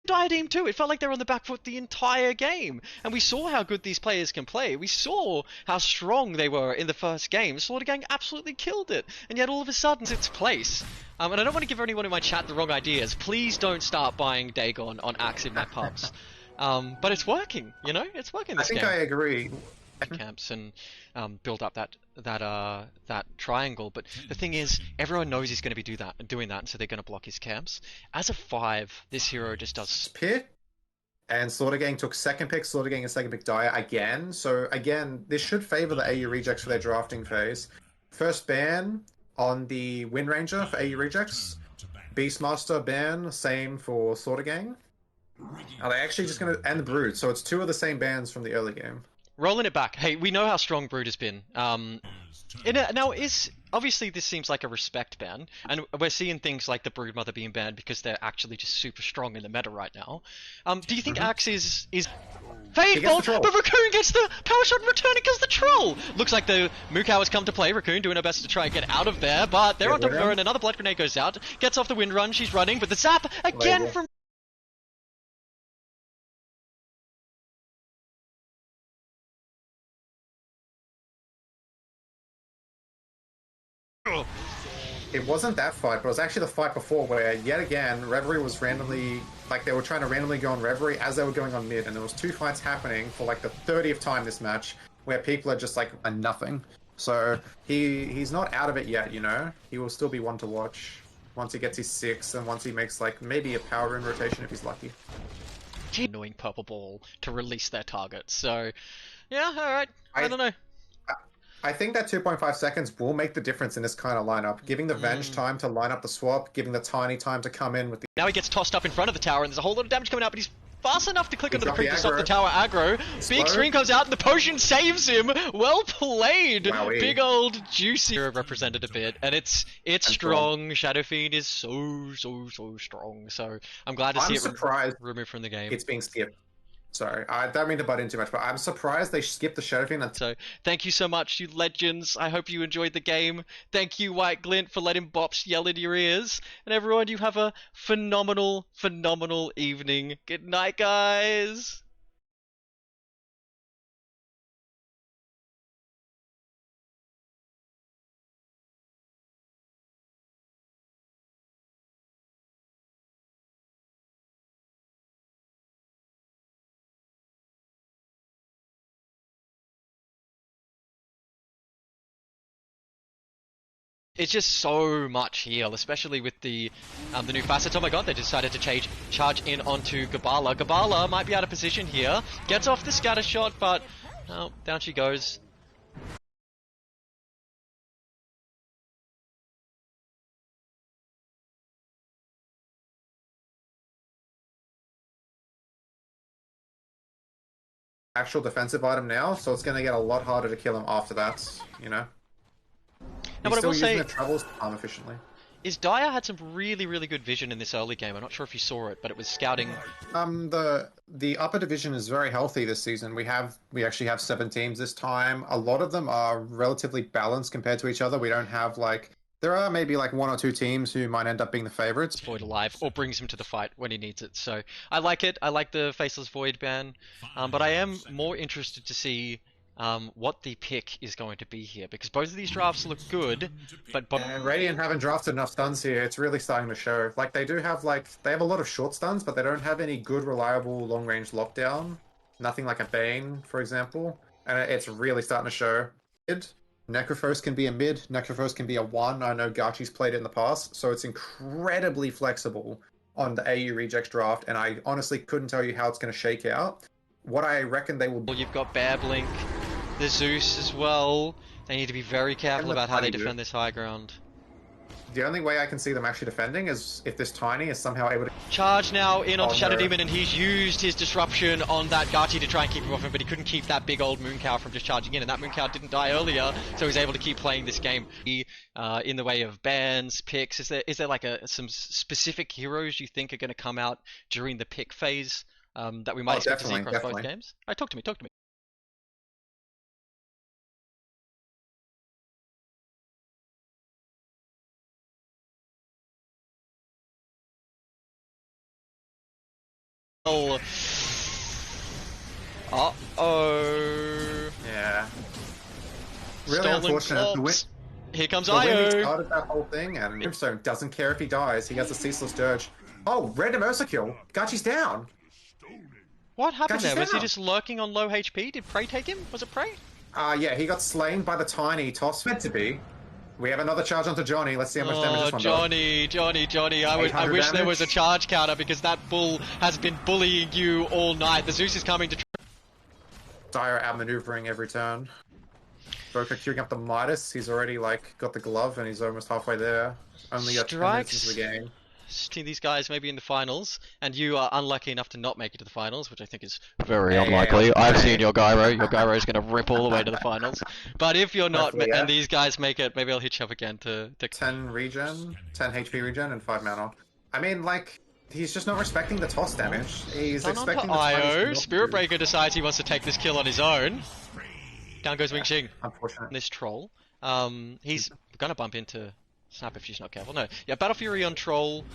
Diadem too. It felt like they were on the back foot the entire game. And we saw how good these players can play. We saw how strong they were in the first game. Slaughter Gang absolutely killed it. And yet all of a sudden it's its place. And I don't want to give anyone in my chat the wrong ideas. Please don't start buying Dagon on Axe in my pubs. But it's working, you know? It's working this game. I think I agree. Camps and build up that triangle. But the thing is, everyone knows he's going to be doing that, and so they're going to block his camps. As a 5, this hero just does Pit and Slaughter Gang took second pick. Slaughter Gang and second pick Dire again. So again, this should favor the AU rejects for their drafting phase. First ban on the Wind Ranger for AU rejects. Beastmaster ban, same for Slaughter Gang. Are they actually just going to end the Brood? So it's 2 of the same bans from the early game. rolling it back. Hey, we know how strong Brood has been. Now, obviously this seems like a respect ban, and we're seeing things like the Broodmother being banned because they're actually just super strong in the meta right now. Do you think Axe is faithful? But Raccoon gets the power shot in return. It kills the troll. Looks like the Mukau has come to play. Raccoon doing her best to try and get out of there, but they're on top of her, and another blood grenade goes out. Gets off the wind run. She's running, but the zap again from. It wasn't that fight, but it was actually the fight before where, yet again, Reverie was randomly, like, they were trying to randomly go on Reverie as they were going on mid, and there was 2 fights happening for, like, the 30th time this match, where people are just, like, a nothing. So, he's not out of it yet, you know? He will still be one to watch once he gets his 6, and once he makes, like, maybe a power rune rotation if he's lucky. Annoying purple ball to release their target, so, yeah, alright, I don't know. I think that 2.5 seconds will make the difference in this kind of lineup. Giving the Venge time to line up the swap, giving the Tiny time to come in with the... Now he gets tossed up in front of the tower, and there's a whole lot of damage coming out, but he's fast enough to click onto the creep to stop the tower aggro. Big screen comes out, and the potion saves him! Well played! Wowie. Big old juicy represented a bit, and it's strong. Shadow Fiend is so strong, so I'm glad to see it removed from the game. It's being skipped. Sorry, I don't mean to butt in too much, but I'm surprised they skipped the Shadow Fiend. So, thank you so much, you legends. I hope you enjoyed the game. Thank you, White Glint, for letting Bops yell in your ears. And everyone, you have a phenomenal evening. Good night, guys! It's just so much heal, especially with the new facets. Oh my god, they decided to charge in onto Gabala. Gabala might be out of position here. Gets off the scatter shot, but oh, down she goes. Actual defensive item now, so it's going to get a lot harder to kill him after that, you know? Now, what I will say efficiently. Is Dire had some really good vision in this early game. I'm not sure if you saw it, but it was scouting. The upper division is very healthy this season. We actually have 7 teams this time. A lot of them are relatively balanced compared to each other. We don't have like there are maybe like 1 or 2 teams who might end up being the favorites. Void alive or brings him to the fight when he needs it. So I like it. I like the Faceless Void ban, but I am more interested to see what the pick is going to be here, because both of these drafts look good, but and Radiant haven't drafted enough stuns here. It's really starting to show. Like they have a lot of short stuns, but they don't have any good, reliable long range lockdown. Nothing like a Bane, for example, and it's really starting to show. Necrophos can be a mid. Necrophos can be a 1. I know Gachi's played it in the past, so it's incredibly flexible on the AU Rejects draft, and I honestly couldn't tell you how it's going to shake out. What I reckon they will... Well, you've got Bear Blink, the Zeus as well. They need to be very careful about how they defend this high ground. The only way I can see them actually defending is if this Tiny is somehow able to... Charge now in onto Shadow Demon, and he's used his disruption on that Gachi to try and keep him off him, but he couldn't keep that big old Moon Cow from just charging in, and that Moon Cow didn't die earlier, so he's able to keep playing this game. In the way of bans, picks, is there like some specific heroes you think are going to come out during the pick phase that we might expect to see across both games? Alright, talk to me. Uh-oh. Yeah. Really Stolen unfortunate. clocks. Here comes The Windy Io. started that whole thing, and Brimstone doesn't care if he dies. He has a ceaseless dirge. Oh, random Ursa kill. Gachi's down. What happened Gachi's there? Was he down. just lurking on low HP? Did Prey take him? Was it Prey? Yeah, he got slain by the tiny toss. Meant to be. We have another charge onto Johnny. Let's see how much damage this one does. Johnny. I wish there was a charge counter because that bull has been bullying you all night. The Zeus is coming to... Dire outmaneuvering every turn. Boka queuing up the Midas. He's already, like, got the glove and he's almost halfway there. Only got 10 minutes into the game. To these guys maybe in the finals, and you are unlucky enough to not make it to the finals, which I think is very unlikely. I've seen your gyro. Your gyro is going to rip all the way to the finals. But if you're not, and these guys make it, maybe I'll hit you up again to 10 regen, 10 HP regen, and 5 mana. I mean, like, he's just not respecting the toss damage. He's expecting the Io. Spirit Breaker decides he wants to take this kill on his own. Down goes Wing Xing. Unfortunate. This troll. He's going to bump into Snap if she's not careful. No. Yeah, Battle Fury on Troll.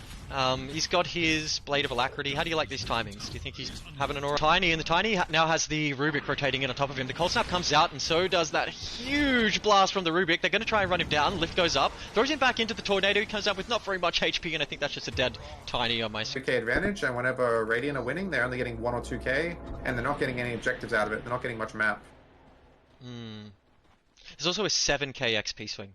He's got his Blade of Alacrity. How do you like these timings? Do you think he's having an aura? Tiny, and the Tiny now has the Rubik rotating in on top of him. The Cold Snap comes out, and so does that huge blast from the Rubik. They're going to try and run him down. Lift goes up. Throws him back into the Tornado. He comes out with not very much HP, and I think that's just a dead Tiny on my... 2k advantage, and whenever Radiant are winning, they're only getting 1 or 2k, and they're not getting any objectives out of it. They're not getting much map. There's also a 7k XP swing.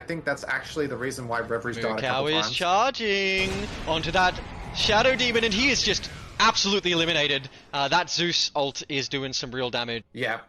I think that's actually the reason why Reveries died a couple Cow is times. charging onto that Shadow Demon, and he is just absolutely eliminated. That Zeus ult is doing some real damage. Yeah.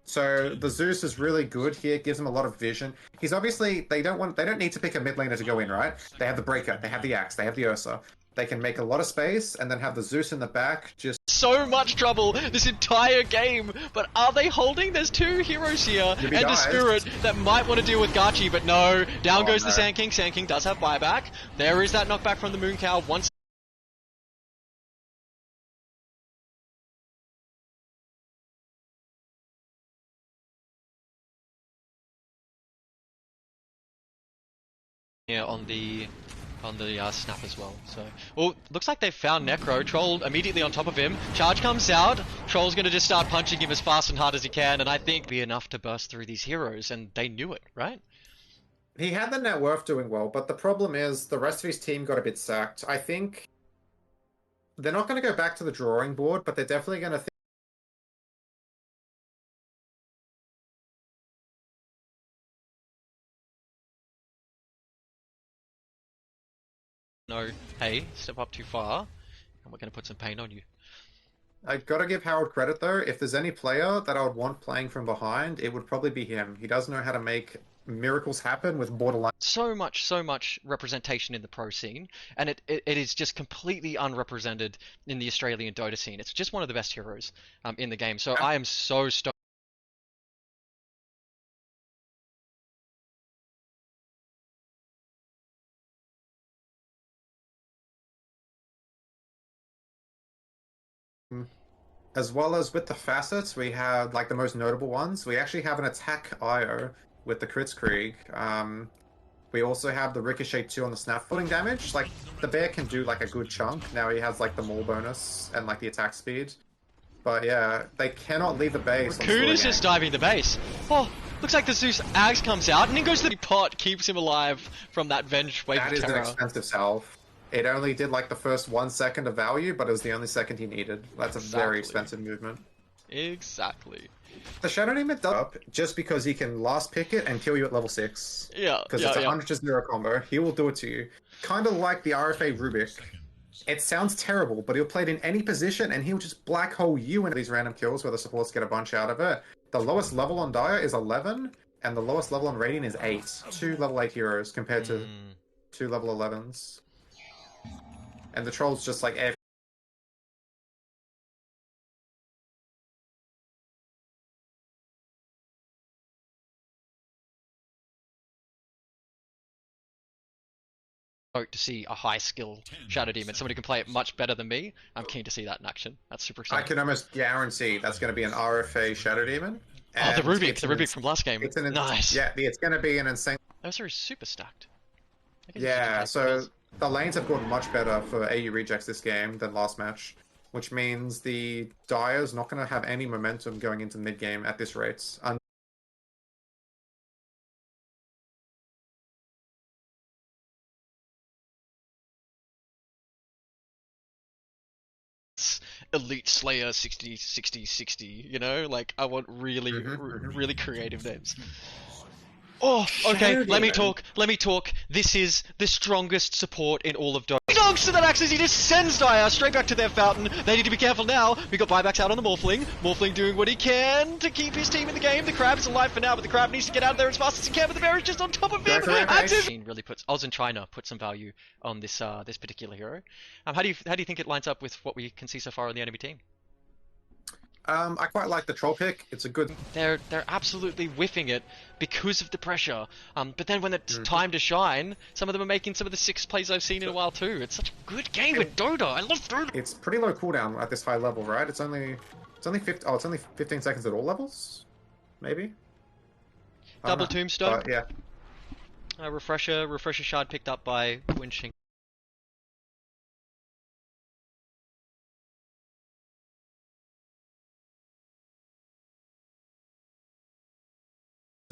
So the Zeus is really good here. It gives him a lot of vision. He's obviously they don't need to pick a mid laner to go in, right? They have the Breaker, they have the Axe, they have the Ursa. They can make a lot of space and then have the Zeus in the back. Just so much trouble this entire game, but are they holding? There's two heroes here and a Spirit that might want to deal with Gachi, but no. Down goes the Sand King. Sand King does have buyback. There is that knockback from the Moon Cow. Once on the snap as well. So, well, looks like they've found Necro. Troll immediately on top of him. Charge comes out. Troll's going to just start punching him as fast and hard as he can, and I think be enough to burst through these heroes, and they knew it, right? He had the net worth doing well, but the problem is the rest of his team got a bit sacked. I think they're not going to go back to the drawing board, but they're definitely going to think No, hey, step up too far, and we're going to put some pain on you. I gotta give Harold credit though. If there's any player that I would want playing from behind, it would probably be him. He does know how to make miracles happen with borderline. So much representation in the pro scene, and it is just completely unrepresented in the Australian Dota scene. It's just one of the best heroes in the game. So I am so stoked. As well as with the facets, we have like the most notable ones. We actually have an attack IO with the Crits Krieg. We also have the Ricochet 2 on the snap footing damage. Like, the bear can do like a good chunk. Now he has like the maul bonus and like the attack speed. But yeah, they cannot leave the base. Raccoon is just diving the base. Oh, looks like the Zeus Ags comes out and he goes to the pot, keeps him alive from that Venge Wave of Terror. That is an expensive salve. It only did like the first 1 second of value, but it was the only second he needed. That's a very expensive movement. Exactly. The Shadow Demon does up just because he can last pick it and kill you at level 6. Yeah. Because it's a 100-0 combo. He will do it to you. Kind of like the RFA Rubik. It sounds terrible, but he'll play it in any position and he'll just black hole you into these random kills where the supports get a bunch out of it. The lowest level on Dire is 11, and the lowest level on Radiant is 8. 2 level 8 heroes compared to 2 level 11s. And the Troll's just like to see a high skill Shadow Demon, somebody who can play it much better than me. I'm keen to see that in action. That's super exciting. I can almost guarantee that's going to be an RFA Shadow Demon. Oh, the And Rubik, the Rubik from last game. it's an Nice. yeah, it's going to be an insane. Those are super stacked. I guess Yeah, it's so the lanes have gotten much better for AU rejects this game than last match, which means the Dire's not going to have any momentum going into mid game at this rate. Elite Slayer 60, 60, 60, you know? Like, I want really, really creative names. Oh, okay, let me talk. This is the strongest support in all of Dota. He donks to that Axis, he just sends Dire straight back to their fountain. They need to be careful now. We got buybacks out on the Morphling. Morphling doing what he can to keep his team in the game. The Crab's alive for now, but the Crab needs to get out of there as fast as he can, but the Bear is just on top of him. Axis really puts Oz and China put some value on this this particular hero. How do you think it lines up with what we can see so far on the enemy team? I quite like the troll pick. It's a good. They're absolutely whiffing it because of the pressure. But then when it's time to shine, some of them are making some of the sickest plays I've seen in a while too. It's such a good game with Dota. I love Dota. It's pretty low cooldown at this high level, right? It's only 50. Oh, it's only 15 seconds at all levels, maybe. Double tombstone. Yeah. Refresher shard picked up by Winching.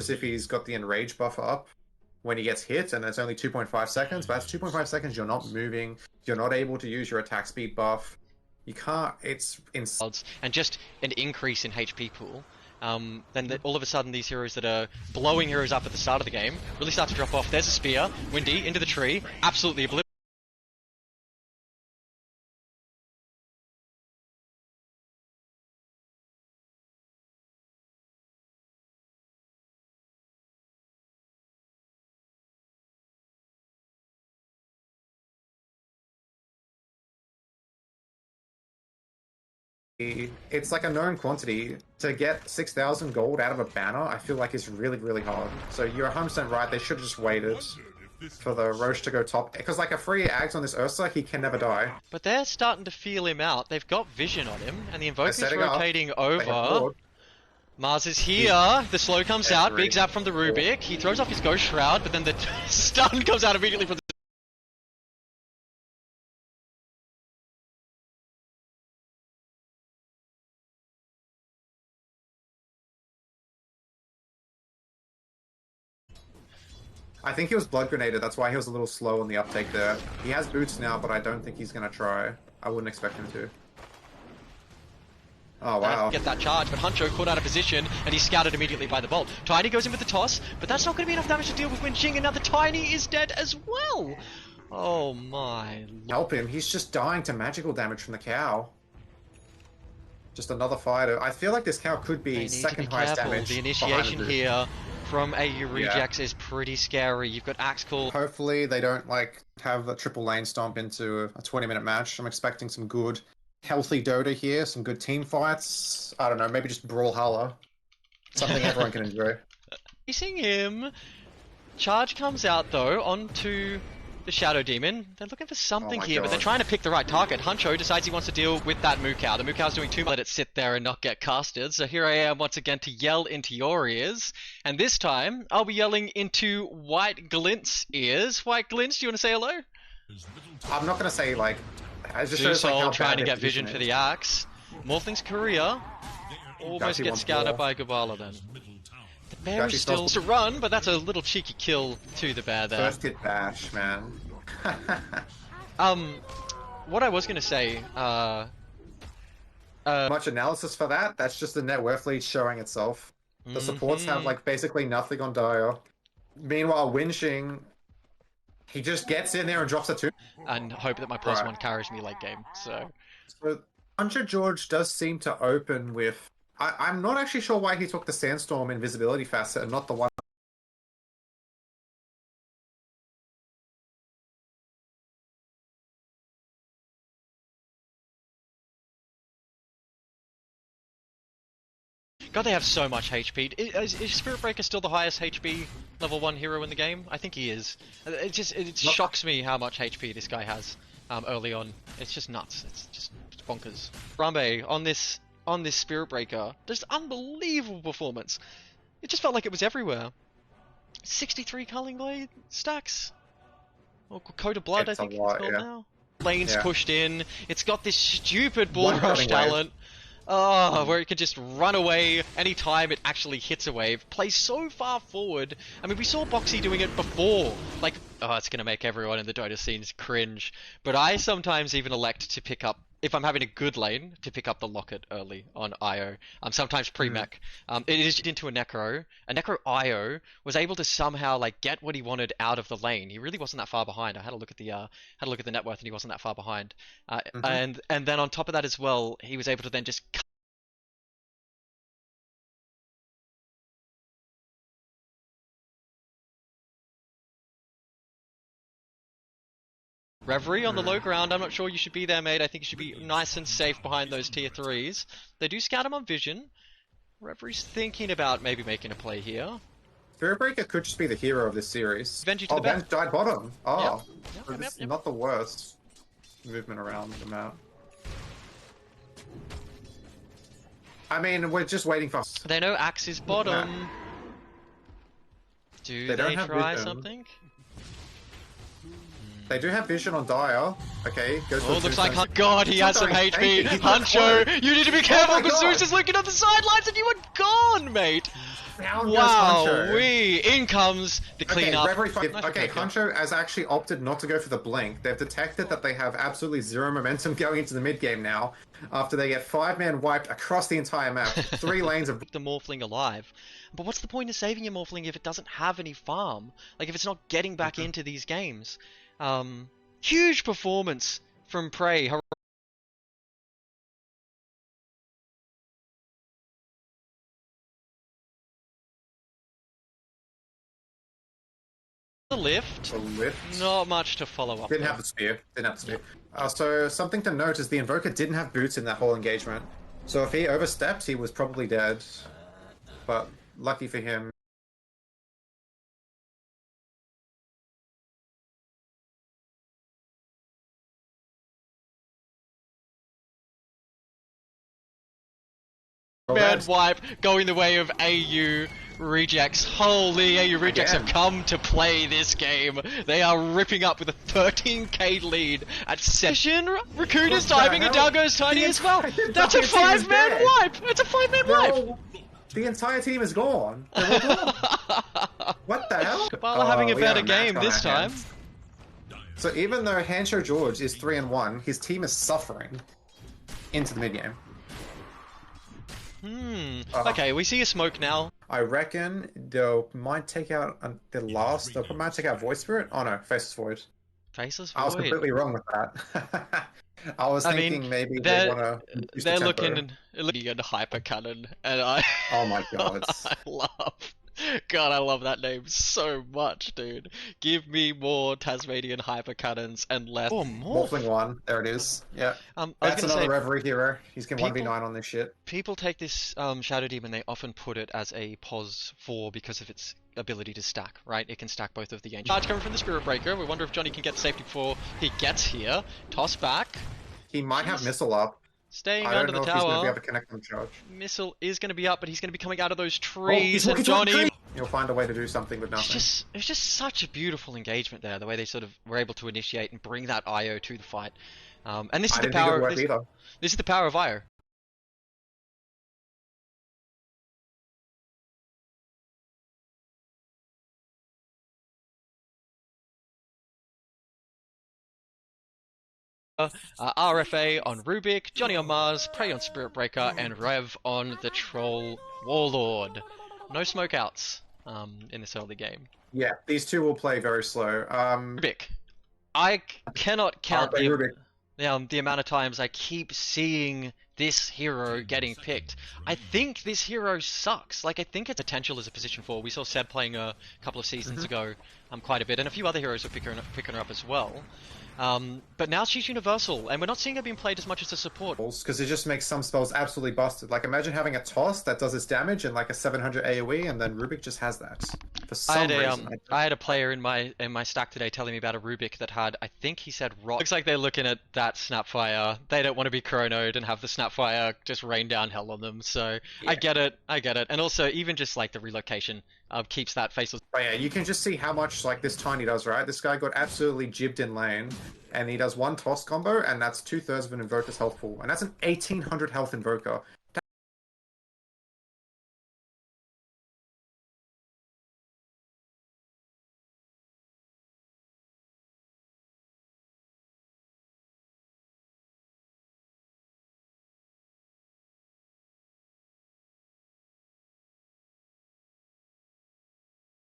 If he's got the enrage buffer up when he gets hit, and it's only 2.5 seconds, but that's 2.5 seconds you're not moving, you're not able to use your attack speed buff. You can't, it's and just an increase in HP pool. Then all of a sudden these heroes that are blowing heroes up at the start of the game really start to drop off. There's a spear, Windy into the tree, absolutely obliterated. It's like a known quantity. To get 6,000 gold out of a banner, I feel like is really, really hard. So you're 100% right, they should have just waited for the Roche to go top. Because like a free Ags on this Ursa, he can never die. But they're starting to feel him out. They've got vision on him, and the Invoker's rotating over. Mars is here, the slow comes out, big zap from the Rubik. He throws off his Ghost Shroud, but then the stun comes out immediately from the... I think he was blood grenaded, that's why he was a little slow on the uptake there. He has boots now, but I don't think he's gonna try. I wouldn't expect him to. Oh wow. Get that charge, but Huncho caught out of position, and he's scouted immediately by the bolt. Tiny goes in with the toss, but that's not going to be enough damage to deal with Winching, and now the Tiny is dead as well! Oh my... Help him, he's just dying to magical damage from the cow. Just another fighter. I feel like this cow could be second highest damage. The initiation here from AU Rejects is pretty scary. You've got Axe Call. Hopefully they don't like have a triple lane stomp into a 20-minute match. I'm expecting some good, healthy Dota here, some good team fights. I don't know, maybe just Brawlhalla. Something everyone can enjoy. Facing him. Charge comes out though onto the Shadow Demon. They're looking for something here, but they're trying to pick the right target. Huncho decides he wants to deal with that Moo-Cow. The Moo-Cow's doing too much. Let it sit there and not get casted. So here I am once again to yell into your ears. And this time, I'll be yelling into White Glint's ears. White Glint's, do you want to say hello? I'm not going to say, like... Soul trying to get vision for the Axe. Morphling's career almost gets scouted by Gabala then. The bear is still to run, but that's a little cheeky kill to the bear there. First hit bash, man. What I was going to say, much analysis for that? That's just the net worth lead showing itself. The supports have like basically nothing on Dire. Meanwhile, Winching, he just gets in there and drops a 2. And hope that my +1 carries me late game, so... Hunter George does seem to open with... I'm not actually sure why he took the Sandstorm invisibility facet and not the one... God, they have so much HP. Is Spirit Breaker still the highest HP level 1 hero in the game? I think he is. It shocks me how much HP this guy has early on. It's just nuts. It's bonkers. Rambe, on on this Spirit Breaker. Just unbelievable performance. It just felt like it was everywhere. 63 Culling Blade stacks. Or Code of Blood, It's I think a lot, it's called yeah. now. Lane's Yeah. pushed in. It's got this stupid Bull One Rush running wave. talent. Oh, where it can just run away anytime it actually hits a wave. Plays so far forward. I mean, we saw Boxy doing it before. Like, oh, it's going to make everyone in the Dota scenes cringe. But I sometimes even elect to pick up, if I'm having a good lane, to pick up the Locket early on IO. Sometimes pre-mech. It is into a Necro. A Necro IO was able to somehow like get what he wanted out of the lane. He really wasn't that far behind. I had a look at the net worth, and he wasn't that far behind. And then on top of that as well, he was able to then just Reverie on the low ground. I'm not sure you should be there, mate. I think you should be nice and safe behind those tier 3s. They do scout him on vision. Reverie's thinking about maybe making a play here. Spirit Breaker could just be the hero of this series. Venji to the Venge back. died bottom. Oh, Yep, so yep, this is yep. not the worst movement around the map. I mean, we're just waiting for... They know Axe is bottom. Do They don't they have try vision. something? They do have vision on Dire. Okay, goes for Oh, the looks like tombstone. God, he has some Thank HP. you. Huncho, you need to be careful my because God. Zeus is looking on the sidelines and you are gone, mate. Down goes Wow, Huncho. in comes the cleanup. Reverie five. Nice Okay, protect, Huncho has actually opted not to go for the blink. They've detected that they have absolutely zero momentum going into the mid game now, after they get 5-man wiped across the entire map. 3 lanes of... the Morphling alive. But what's the point of saving your Morphling if it doesn't have any farm? Like, if it's not getting back into these games? Huge performance from Prey. The lift. The lift. Not much to follow up. Didn't have the spear. Didn't have the spear. So something to note is the Invoker didn't have boots in that whole engagement. So if he overstepped, he was probably dead. But lucky for him. Man wipe going the way of AU rejects. Holy, AU rejects Again. have come to play this game. They are ripping up with a 13k lead at session. Rakuna's What the diving and hell? down goes Tiny The as well. entire That's a team is 5-man dead. wipe. It's a 5-man wipe. The entire team is gone. They're all gone. What the hell? Kabbalah having a we have better match game on this our time. hands. So even though Hancho George is 3-1, his team is suffering into the mid game. Okay, we see a smoke now. I reckon they might take out the last. They might take out Void Spirit. Oh no, Faceless Void. Faceless I was Void. completely wrong with that. I was I thinking mean, maybe they they're- want to. They're looking at hyper cannon, and I. Oh my god. I love. God, I love that name so much, dude. Give me more Tasmanian hyper cannons and less. Oh, more. Morphling 1. There it is. Yeah. I was That's gonna another say, Reverie hero. He's going people- 1v9 on this shit. people take this Shadow Demon, they often put it as a pos 4 because of its ability to stack, right? It can stack both of the ancient. Charge coming from the Spirit Breaker. We wonder if Johnny can get safety before he gets here. Toss back. He might have missile up. Staying I under don't know the if he's going to be tower. able to connect on charge. Missile is going to be up, but he's going to be coming out of those Oh, trees. he's And looking for a Johnny. tree! He'll find a way to do something with nothing. It was just such a beautiful engagement there, the way they sort of were able to initiate and bring that IO to the fight. And this is I the didn't think it power. would work either. This is the power of IO. RFA on Rubik, Johnny on Mars, Prey on Spirit Breaker, and Rev on the Troll Warlord. No smoke outs in this early game. Yeah, these two will play very slow. Rubik. I cannot count RFA Rubik. the amount of times I keep seeing this hero getting picked. I think this hero sucks. Like, I think its potential as a position 4. We saw Seb playing a couple of seasons ago quite a bit, and a few other heroes were picking her up as well. But now she's universal, and we're not seeing her being played as much as a support. Because it just makes some spells absolutely busted. Like, imagine having a toss that does its damage and like a 700 AoE, and then Rubik just has that. For some reason. I had a player in my stack today telling me about a Rubik that had, I think he said rock. Looks like they're looking at that Snapfire. They don't want to be chronoed and have the Snapfire Snapfire just rain down hell on them. So Yeah. I get it. And also even just like the relocation keeps that faceless. But yeah, you can just see how much like this Tiny does, right? This guy got absolutely jibbed in lane, and he does one toss combo, and that's 2/3 of an Invoker's health pool, and that's an 1800 health Invoker.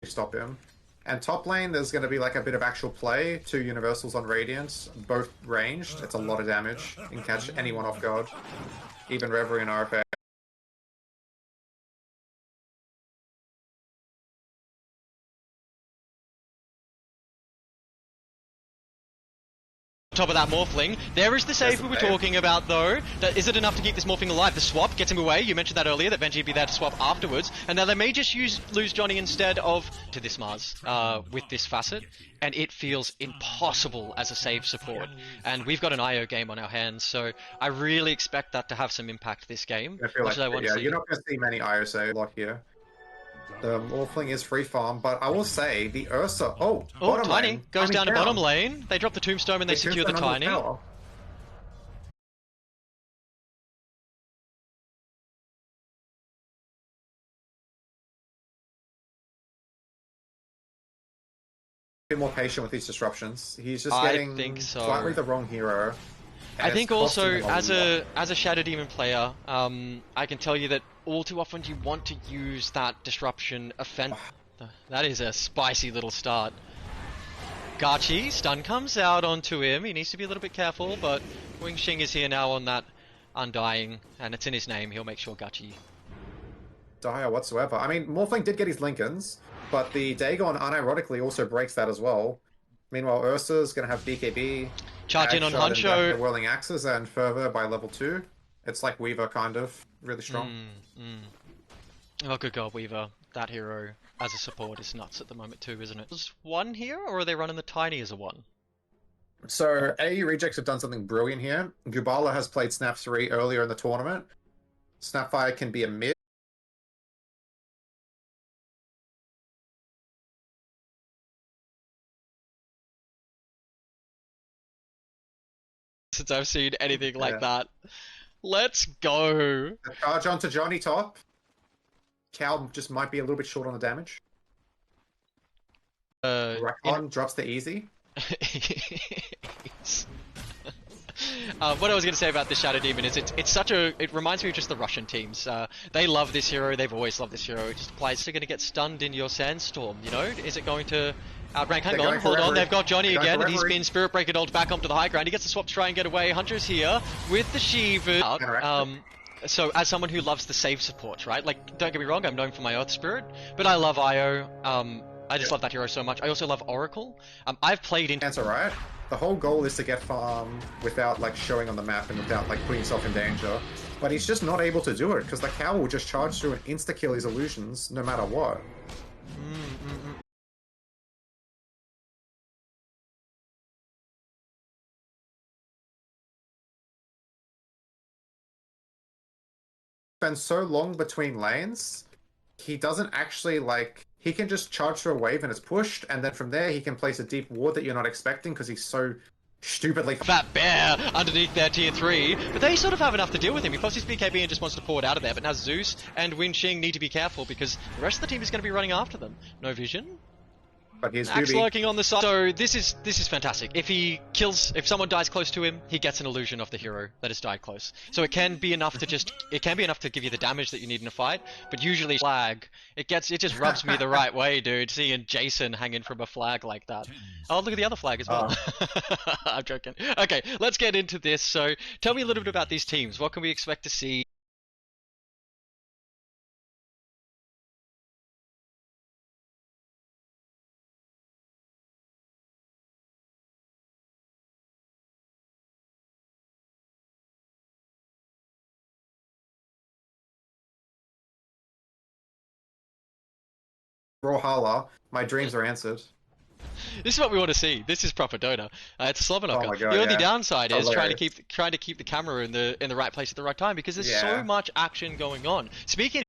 Stop him. And top lane, there's going to be like a bit of actual play. 2 Universals on Radiance, both ranged. It's a lot of damage. You can catch anyone off guard. Even Reverie and RFA. Top of that Morphling. There is the save we were talking about, though. Is it enough to keep this Morphling alive? The swap gets him away. You mentioned that earlier, that Benji would be there to swap afterwards. And now they may just lose Johnny instead of to this Mars with this facet. And it feels impossible as a save support. And we've got an IO game on our hands, so I really expect that to have some impact this game. I feel like, yeah, you're not going to see many IO save a lot here. The Morphling is free farm, but I will say the Ursa. Oh, bottom Tiny lane. goes down to bottom lane. They drop the Tombstone and they secure the Tiny. Bit more patient with these disruptions. He's just getting slightly the wrong hero. I think also as a Shadow Demon player, I can tell you that all too often you want to use that disruption offense. That is a spicy little start. Gachi, stun comes out onto him. He needs to be a little bit careful, but Wing Xing is here now on that Undying, and it's in his name. He'll make sure Gachi dire whatsoever. I mean, Morphling did get his Lincolns, but the Dagon unironically also breaks that as well. Meanwhile, Ursa's going to have BKB. Charge in on Honcho. The Whirling Axes and Fervor by level 2. It's like Weaver, kind of. Really strong. Oh, good God, Weaver. That hero as a support is nuts at the moment too, isn't it? Is one here, or are they running the Tiny as a one? So, AE Rejects have done something brilliant here. Gubala has played Snap 3 earlier in the tournament. Snapfire can be a mid. Since I've seen anything like that. Let's go. Charge onto Johnny top. Cal just might be a little bit short on the damage. Rakon drops the easy. What I was going to say about this Shadow Demon is it's such a... It reminds me of just the Russian teams. They love this hero. They've always loved this hero. It just applies. Is it going to get stunned in your Sandstorm, you know? Is it going to outrank? Hang on, hold on. They've got Johnny again, and he's been Spirit Breaker ult back onto the high ground. He gets the swap to try and get away. Hunter's here with the Shiva. So as someone who loves the save support, right? Like, don't get me wrong, I'm known for my Earth Spirit, but I love Io. I just love that hero so much. I also love Oracle. I've played in... That's alright. The whole goal is to get farm without like showing on the map and without like putting yourself in danger. But he's just not able to do it because the cow will just charge through and insta-kill his illusions no matter what. Spends so long between lanes, he doesn't actually like... He can just charge through a wave and it's pushed, and then from there he can place a deep ward that you're not expecting because he's so stupidly... Fat Bear underneath their tier 3, but they sort of have enough to deal with him. He pops his BKB and just wants to pour it out of there, but now Zeus and Wing Xing need to be careful because the rest of the team is going to be running after them. No vision. But here's Axe lurking on the side. So this is fantastic. If someone dies close to him, he gets an illusion of the hero that has died close. So it can be enough to give you the damage that you need in a fight. But usually flag, it just rubs me the right way, dude. Seeing Jason hanging from a flag like that. Oh, look at the other flag as well. I'm joking. Okay, let's get into this. So tell me a little bit about these teams. What can we expect to see? Brawlhalla, my dreams are answered. This is what we want to see. This is proper Dota. It's a slobber Oh knocker. my god, The only yeah. downside is Hilarious. trying to keep the camera in the right place at the right time because there's so Yeah. much action going on. Speaking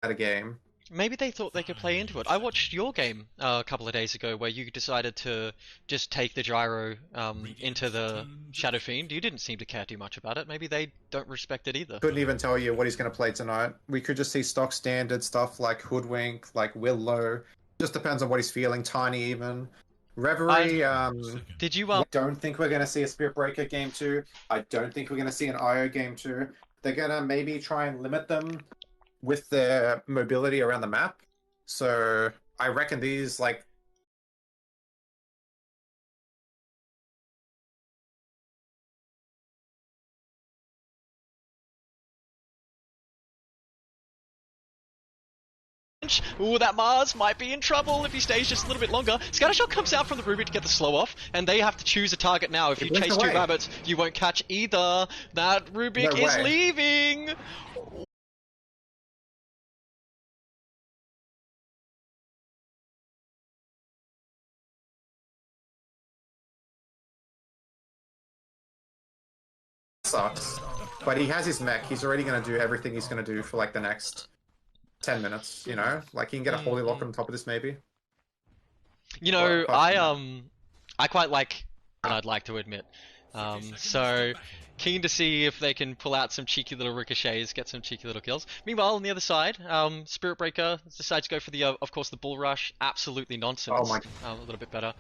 At a game. Maybe they thought they could play into it. I watched your game a couple of days ago where you decided to just take the gyro into the Shadow Fiend. You didn't seem to care too much about it. Maybe they don't respect it either. Couldn't even tell you what he's going to play tonight. We could just see stock standard stuff like Hoodwink, like Willow. Just depends on what he's feeling. Tiny even. Reverie. Did you I don't think we're going to see a Spirit Breaker game 2. I don't think we're going to see an IO game 2. They're going to maybe try and limit them with their mobility around the map. So I reckon these like Ooh, that Mars might be in trouble if he stays just a little bit longer. Scattershot comes out from the Rubik to get the slow off, and they have to choose a target now. If you chase two rabbits, you won't catch either. That Rubik is leaving! sucks. But he has his mech. He's already going to do everything he's going to do for like the next 10 minutes, you know? Like he can get a Holy Lock on top of this maybe. You know, I quite like, and I'd like to admit. So keen to see if they can pull out some cheeky little ricochets, get some cheeky little kills. Meanwhile, on the other side, Spirit Breaker decides to go for the, of course, the Bull Rush. Absolutely nonsense. Oh my. A little bit better.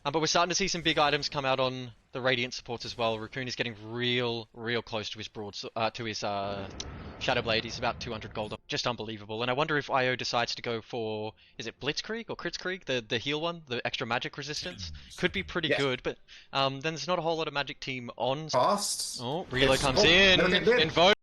But we're starting to see some big items come out on the Radiant supports as well. Raccoon is getting real close to his Shadow Blade. He's about 200 gold. Just unbelievable. And I wonder if IO decides to go for, is it Blitzkrieg or Kritzkrieg? The heal one, the extra magic resistance. Could be pretty good, but then there's not a whole lot of magic team on. Fast. Oh, Relo comes in. Invoke.